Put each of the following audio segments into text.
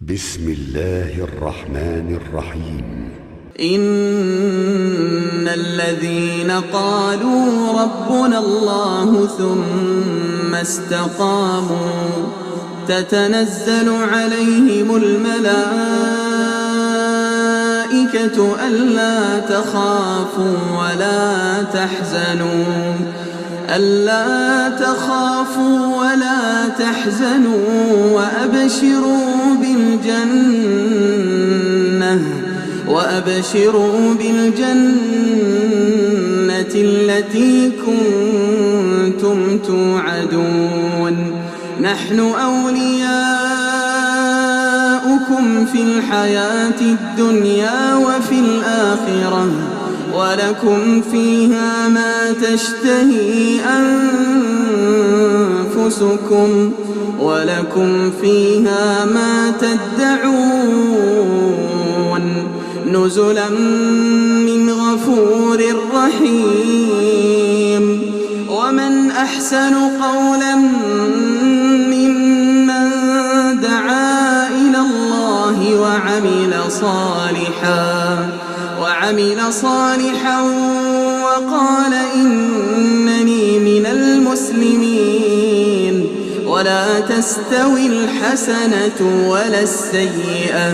بسم الله الرحمن الرحيم. إن الذين قالوا ربنا الله ثم استقاموا تتنزل عليهم الملائكة ألا تخافوا ولا تحزنوا وأبشروا بالجنة التي كنتم توعدون. نحن أولياؤكم في الحياة الدنيا وفي الآخرة ولكم فيها ما تشتهي أنفسكم ولكم فيها ما تدعون نزلا من غفور رحيم. ومن أحسن قولا ممن دعا إلى الله وعمل صالحا وقال إنني من المسلمين. ولا تستوي الحسنة ولا السيئة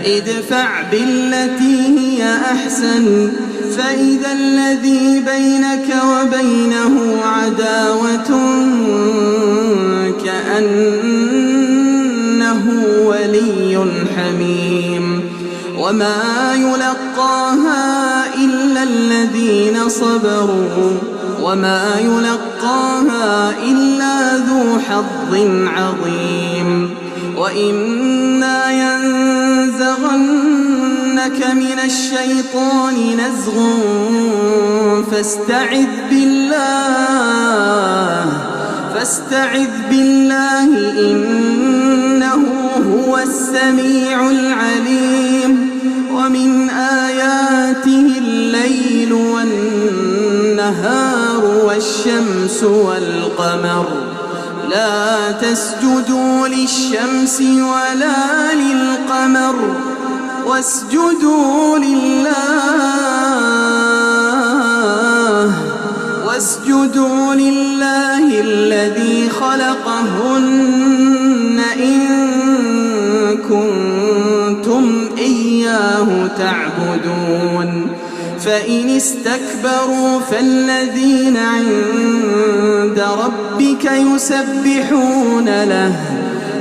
ادفع بالتي هي أحسن فإذا الذي بينك وبينه عداوة كأنه ولي حميم. وما يلقاها إلا الذين صبروا وما يلقاها إلا ذو حظ عظيم. وإما ينزغنك من الشيطان نزغ فاستعذ بالله إنه هو السميع العليم. ومن آياته الليل والنهار والشمس والقمر. لا تسجدوا للشمس ولا للقمر واسجدوا لله الذي خلقهن إن كنتم إياه تعبدون. فإن استكبروا فالذين عند ربك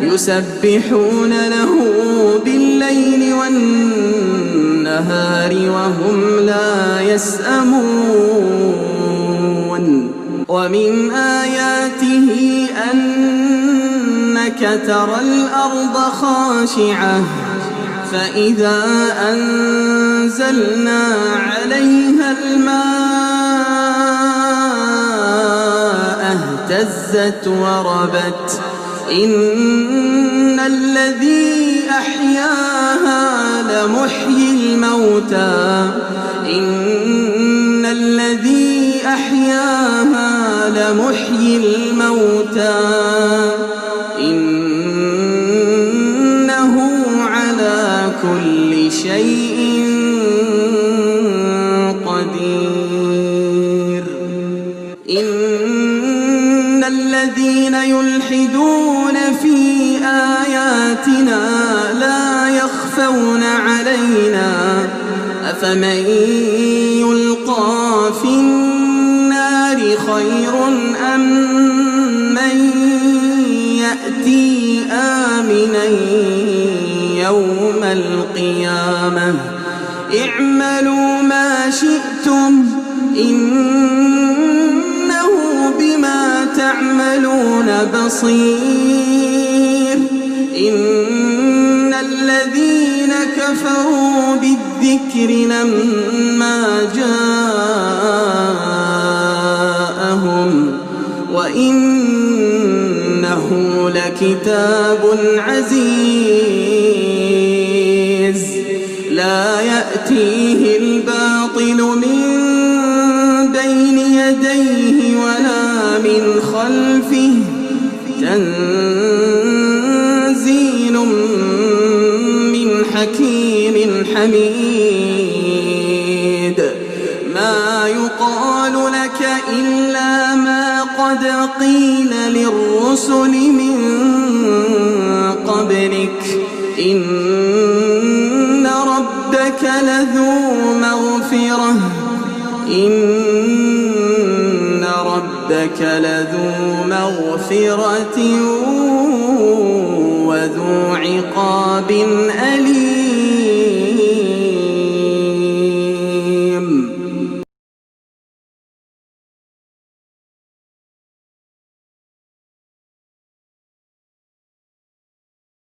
يسبحون له بالليل والنهار وهم لا يسأمون. ومن آياته أنك ترى الأرض خاشعة فإذا أنزلنا عليها الماء اهتزت وربت. إن الذي أحياها لمحيي الموتى إنه على كل شيء قدير. إن الذين يلحدون في آياتنا لا يخفون علينا أفمن يلقى في النار خير أم من يأتي آمنا يوم القيامة. اعملوا ما شئتم إنه بما تعملون بصير. إن الذين كفروا بالذكر لما جاءهم وإنه لكتاب عزيز لا يأتيه الباطل من بين يديه ولا من خلفه تنزيل حكيم حميد ما يقال لك إلا ما قد قيل للرسل من قبلك إن ربك لذو مغفرة وذو عقاب أليم